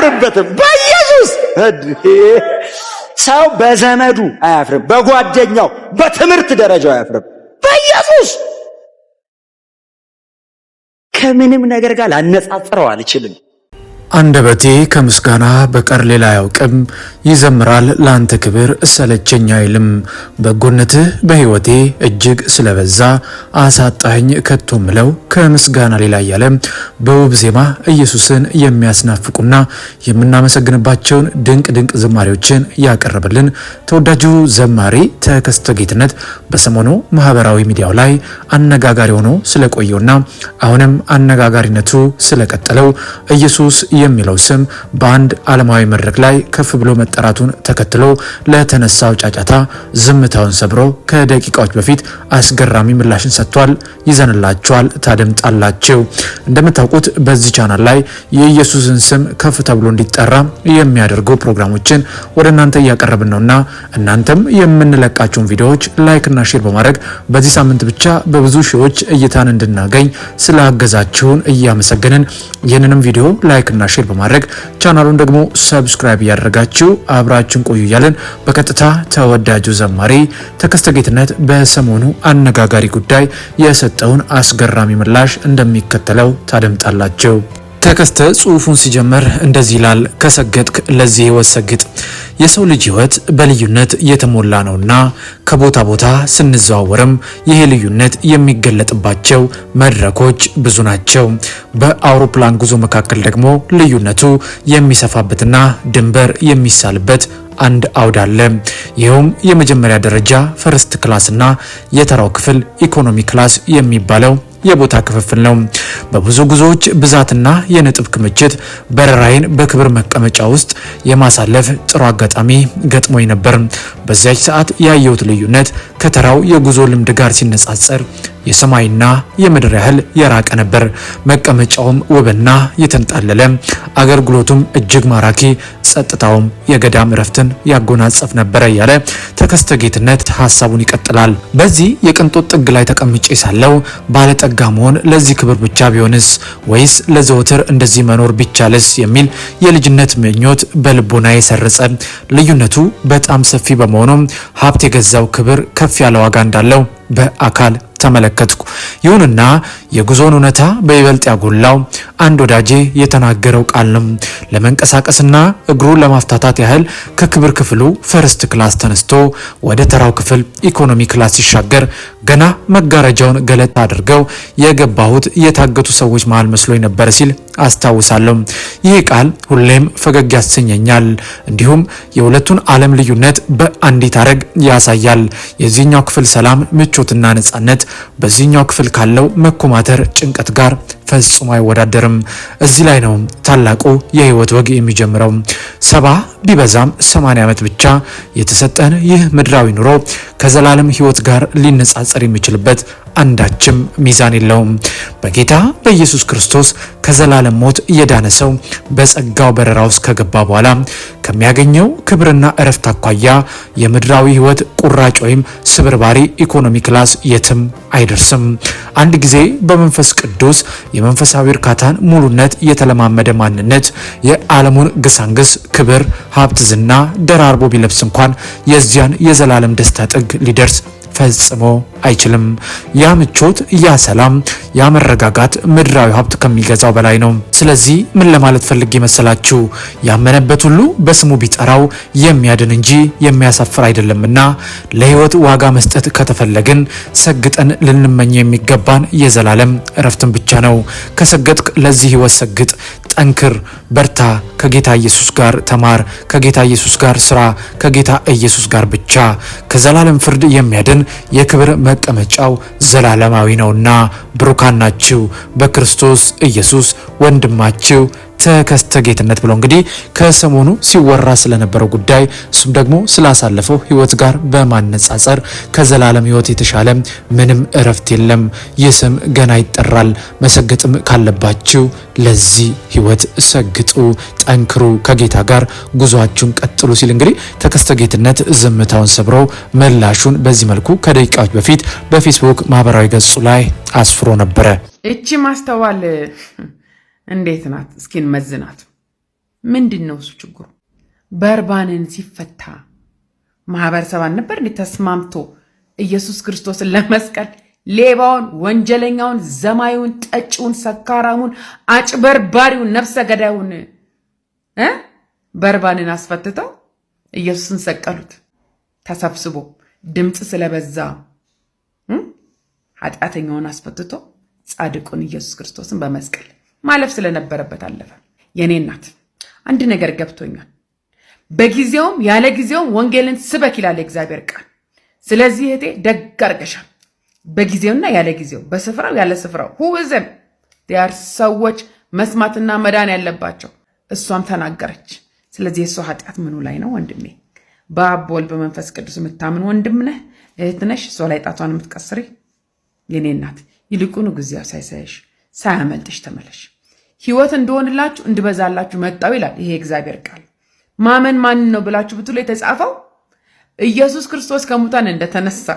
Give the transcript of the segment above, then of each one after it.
አያፍርበትም በኢየሱስ። ሰው በዘመዱ አያፍርም፣ በጓደኛው በትምህርት ደረጃው አያፍርም በኢየሱስ። ከምንም ነገር ጋር ላነጻጽረው አልችልም። አንደበቴ ከምስጋና በቀር ሌላ አያውቅም፣ ይዘምራል ላንተ ክብር ሰለቸኝ አይልም። በጎነትህ በሕይወቴ እጅግ ስለበዛ አሳጣኝ ከቶ ምለው ከምስጋና ሌላ እያለ በውብ ዜማ ኢየሱስን የሚያስናፍቁና የምናመሰግንባቸውን ድንቅ ድንቅ ዝማሬዎችን ያቀረበልን ተወዳጁ ዘማሪ ተከስተ ጌትነት በሰሞኑ ማህበራዊ ሚዲያው ላይ አነጋጋሪ ሆኖ ስለቆየውና አሁንም አነጋጋሪነቱ ስለቀጠለው ኢየሱስ የሚለው ስም በአንድ ዓለማዊ መድረክ ላይ ከፍ ብሎ መጠራቱን ተከትሎ ለተነሳው ጫጫታ ዝምታውን ሰብሮ ከደቂቃዎች በፊት አስገራሚ ምላሽን ሰጥቷል። ይዘንላችኋል፣ ታደምጣላችሁ። እንደምታውቁት በዚህ ቻናል ላይ የኢየሱስን ስም ከፍ ተብሎ እንዲጠራ የሚያደርጉ ፕሮግራሞችን ወደ እናንተ እያቀረብን ነውና እናንተም የምንለቃቸውን ቪዲዮዎች ላይክና ሼር በማድረግ በዚህ ሳምንት ብቻ በብዙ ሺዎች እይታን እንድናገኝ ስላገዛችሁን እያመሰገንን ይህንንም ቪዲዮ ላይክና ሼር በማድረግ ቻናሉን ደግሞ ሰብስክራይብ ያደርጋችሁ አብራችን ቆዩ እያልን በቀጥታ ተወዳጁ ዘማሪ ተከስተ ጌትነት በሰሞኑ አነጋጋሪ ጉዳይ የሰጠውን አስገራሚ ምላሽ እንደሚከተለው ታደምጣላችሁ። ተከስተ ጽሑፉን ሲጀምር እንደዚህ ይላል። ከሰገድክ ለዚህ ሕይወት ሰግጥ። የሰው ልጅ ሕይወት በልዩነት የተሞላ ነውና ከቦታ ቦታ ስንዘዋወርም ይሄ ልዩነት የሚገለጥባቸው መድረኮች ብዙ ናቸው። በአውሮፕላን ጉዞ መካከል ደግሞ ልዩነቱ የሚሰፋበትና ድንበር የሚሳልበት አንድ አውድ አለ። ይኸውም የመጀመሪያ ደረጃ ፈርስት ክላስና የተራው ክፍል ኢኮኖሚ ክላስ የሚባለው የቦታ ክፍፍል ነው። በብዙ ጉዞዎች ብዛትና የነጥብ ክምችት በረራይን በክብር መቀመጫ ውስጥ የማሳለፍ ጥሩ አጋጣሚ ገጥሞኝ ነበር። በዚያች ሰዓት ያየሁት ልዩነት ከተራው የጉዞ ልምድ ጋር ሲነጻጸር የሰማይና የምድር ያህል የራቀ ነበር። መቀመጫውም ውብና የተንጣለለ፣ አገልግሎቱም እጅግ ማራኪ፣ ጸጥታውም የገዳም እረፍትን ያጎናጸፍ ነበር እያለ ተከስተ ጌትነት ሀሳቡን ይቀጥላል። በዚህ የቅንጦት ጥግ ላይ ተቀምጬ ሳለው ባለጠጋ መሆን ለዚህ ክብር ብቻ ቢሆንስ ወይስ ለዘወትር እንደዚህ መኖር ቢቻልስ የሚል የልጅነት ምኞት በልቦናዬ ሰረጸ። ልዩነቱ በጣም ሰፊ በመሆኑ ሀብት የገዛው ክብር ከፍ ያለ ዋጋ እንዳለው በአካል ተመለከትኩ። ይሁንና የጉዞን እውነታ በይበልጥ ያጎላው አንድ ወዳጄ የተናገረው ቃል ነው። ለመንቀሳቀስና እግሩን ለማፍታታት ያህል ከክብር ክፍሉ ፈርስት ክላስ ተነስቶ ወደ ተራው ክፍል ኢኮኖሚ ክላስ ሲሻገር ገና መጋረጃውን ገለጥ አድርገው የገባሁት የታገቱ ሰዎች መሃል መስሎኝ ነበር ሲል አስታውሳለሁ። ይህ ቃል ሁሌም ፈገግ ያሰኘኛል። እንዲሁም የሁለቱን ዓለም ልዩነት በአንዲት አረግ ያሳያል። የዚህኛው ክፍል ሰላም፣ ምቾትና ነጻነት በዚህኛው ክፍል ካለው መኮማተር፣ ጭንቀት ጋር ፈጽሞ አይወዳደርም። እዚህ ላይ ነው ታላቁ የህይወት ወግ የሚጀምረው። 70 ቢበዛም 80 ዓመት ብቻ የተሰጠን ይህ ምድራዊ ኑሮ ከዘላለም ህይወት ጋር ሊነጻጸር የሚችልበት አንዳችም ሚዛን የለውም። በጌታ በኢየሱስ ክርስቶስ ከዘላለም ሞት የዳነ ሰው በጸጋው በረራ ውስጥ ከገባ በኋላ ከሚያገኘው ክብርና እረፍት አኳያ የምድራዊ ህይወት ቁራጭ ወይም ስብርባሪ ኢኮኖሚ ክላስ የትም አይደርስም። አንድ ጊዜ በመንፈስ ቅዱስ የመንፈሳዊ እርካታን ሙሉነት የተለማመደ ማንነት የዓለሙን ግሳንግስ ክብር፣ ሀብት፣ ዝና ደራርቦ ቢለብስ እንኳን የዚያን የዘላለም ደስታ ጥግ ሊደርስ ፈጽሞ አይችልም። ያ ምቾት፣ ያ ሰላም፣ ያ መረጋጋት ምድራዊ ሀብት ከሚገዛው በላይ ነው። ስለዚህ ምን ለማለት ፈልጌ መሰላችሁ? ያመነበት ሁሉ በስሙ ቢጠራው የሚያድን እንጂ የሚያሳፍር አይደለምና ለህይወት ዋጋ መስጠት ከተፈለግን ሰግጠን ልንመኝ የሚገባን የዘላለም እረፍትን ብቻ ነው። ከሰገጥክ ለዚህ ህይወት ሰግጥ፣ ጠንክር፣ በርታ፣ ከጌታ ኢየሱስ ጋር ተማር፣ ከጌታ ኢየሱስ ጋር ስራ፣ ከጌታ ኢየሱስ ጋር ብቻ። ከዘላለም ፍርድ የሚያድን የክብር መቀመጫው ዘላለማዊ ነውና ብሩካን ናችሁ በክርስቶስ ኢየሱስ ወንድማችሁ ተከስተ ጌትነት ብሎ እንግዲህ ከሰሞኑ ሲወራ ስለነበረው ጉዳይ እሱም ደግሞ ስላሳለፈው ህይወት ጋር በማነጻጸር ከዘላለም ህይወት የተሻለ ምንም እረፍት የለም፣ ይህ ስም ገና ይጠራል፣ መሰገጥም ካለባችሁ ለዚህ ህይወት ሰግጡ፣ ጠንክሩ፣ ከጌታ ጋር ጉዟችሁን ቀጥሉ ሲል እንግዲህ ተከስተ ጌትነት ዝምታውን ሰብሮ ምላሹን በዚህ መልኩ ከደቂቃዎች በፊት በፌስቡክ ማህበራዊ ገጹ ላይ አስፍሮ ነበረ። እቺ ማስተዋል እንዴት ናት? እስኪን መዝናት። ምንድነው እሱ ችግሩ? በርባንን ሲፈታ ማህበረሰብ ነበር ተስማምቶ ኢየሱስ ክርስቶስን ለመስቀል ሌባውን፣ ወንጀለኛውን፣ ዘማዩን፣ ጠጪውን፣ ሰካራሙን፣ አጭበርባሪውን፣ ነፍሰ ገዳዩን በርባንን አስፈትተው ኢየሱስን ሰቀሉት። ተሰብስቦ ድምጽ ስለበዛ ኃጢአተኛውን አስፈትቶ ጻድቁን ኢየሱስ ክርስቶስን በመስቀል ማለፍ ስለነበረበት አለፈ። የኔ እናት አንድ ነገር ገብቶኛል። በጊዜውም ያለ ጊዜውም ወንጌልን ስበክ ይላል እግዚአብሔር ቃል። ስለዚህ እህቴ ደግ አድርገሻል። በጊዜውና ያለ ጊዜው፣ በስፍራው ያለ ስፍራው ሁዘም ዲያር ሰዎች መስማትና መዳን ያለባቸው እሷም ተናገረች። ስለዚህ የሷ ኃጢአት ምኑ ላይ ነው ወንድሜ? በአብ በወልድ በመንፈስ ቅዱስ የምታምን ወንድም ነህ እህት ነሽ። እሷ ላይ ጣቷን የምትቀስሪ የኔ እናት ይልቁኑ ጊዜው ሳይሳይሽ ሳያመልጥሽ ተመለሽ። ህይወት እንደሆንላችሁ እንድበዛላችሁ መጣው ይላል ይሄ እግዚአብሔር ቃል። ማመን ማን ነው ብላችሁ ብትሉ የተጻፈው ኢየሱስ ክርስቶስ ከሙታን እንደተነሳ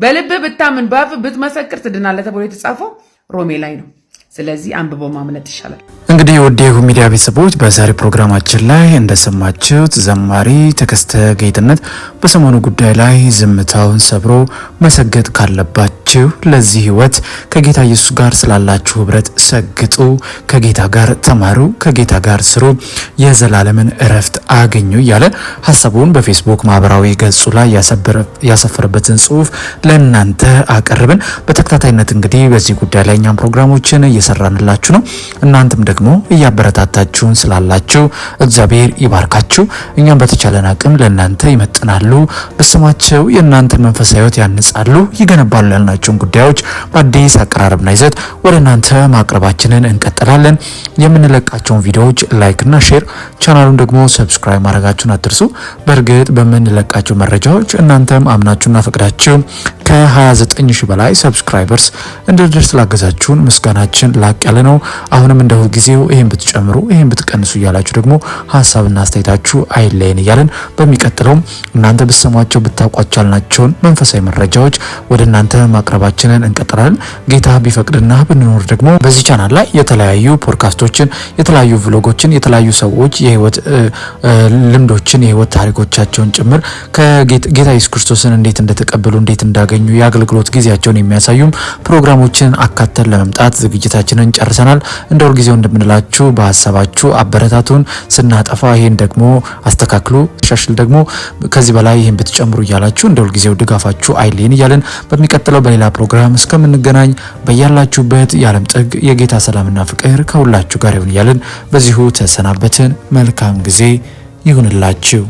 በልብ ብታምን በአፍ ብትመሰክር ትድናለህ ተብሎ የተጻፈው ሮሜ ላይ ነው። ስለዚህ አንብቦ ማምለጥ ይሻላል። እንግዲህ ወዲሁ ሚዲያ ቤተሰቦች በዛሬ ፕሮግራማችን ላይ እንደሰማችሁት ዘማሪ ተከስተ ጌትነት በሰሞኑ ጉዳይ ላይ ዝምታውን ሰብሮ መሰገጥ ካለባችሁ ለዚህ ህይወት ከጌታ ኢየሱስ ጋር ስላላችሁ ህብረት ሰግጡ፣ ከጌታ ጋር ተማሩ፣ ከጌታ ጋር ስሩ፣ የዘላለምን እረፍት አገኙ እያለ ሐሳቡን በፌስቡክ ማህበራዊ ገጹ ላይ ያሰፈረበትን ጽሁፍ ለእናንተ አቀርብን። በተከታታይነት እንግዲህ በዚህ ጉዳይ ላይ እኛም ፕሮግራሞችን እየሰራንላችሁ ነው። እናንተም ደግሞ እያበረታታችሁን ስላላችሁ እግዚአብሔር ይባርካችሁ። እኛም በተቻለን አቅም ለእናንተ ይመጥናሉ፣ በስማቸው የእናንተን መንፈሳዊ ህይወት ያንጻሉ፣ ይገነባሉ ያልናቸውን ጉዳዮች በአዲስ አቀራረብና ይዘት ወደ እናንተ ማቅረባችንን እንቀጥላለን። የምንለቃቸውን ቪዲዮዎች ላይክና ሼር፣ ቻናሉን ደግሞ ሰብስክራይብ ማድረጋችሁን አትርሱ። በእርግጥ በምንለቃቸው መረጃዎች እናንተም አምናችሁና ፈቅዳችሁ ከ29000 በላይ ሰብስክራይበርስ እንድንደርስ ስላገዛችሁን ምስጋናችን ላቅ ያለ ነው። አሁንም እንደ ሁሉ ጊዜው ይሄን ብትጨምሩ ይሄን ብትቀንሱ እያላችሁ ደግሞ ሐሳብና አስተያየታችሁ አይለየን እያለን በሚቀጥለው እናንተ ብትሰሟቸው ብታውቋቸው ያልናቸውን መንፈሳዊ መረጃዎች ወደ እናንተ ማቅረባችንን እንቀጥላለን። ጌታ ቢፈቅድና ብንኖር ደግሞ በዚህ ቻናል ላይ የተለያዩ ፖድካስቶችን፣ የተለያዩ ቭሎጎችን፣ የተለያዩ ሰዎች የህይወት ልምዶችን፣ የህይወት ታሪኮቻቸውን ጭምር ከጌታ ኢየሱስ ክርስቶስን እንዴት እንደተቀበሉ እንዴት እንዳገኙ የአገልግሎት ጊዜያቸውን የሚያሳዩም ፕሮግራሞችን አካተን ለመምጣት ዝግጅታችንን ጨርሰናል። እንደ ሁል ጊዜው እንደምንላችሁ በሐሳባችሁ አበረታቱን፣ ስናጠፋ ይሄን ደግሞ አስተካክሉ፣ ሻሽል ደግሞ ከዚህ በላይ ይሄን ብትጨምሩ እያላችሁ እንደ ሁል ጊዜው ድጋፋችሁ አይለየን እያለን በሚቀጥለው በሌላ ፕሮግራም እስከምንገናኝ በያላችሁበት የዓለም ጥግ የጌታ ሰላምና ፍቅር ከሁላችሁ ጋር ይሁን እያለን በዚሁ ተሰናበትን። መልካም ጊዜ ይሁንላችሁ።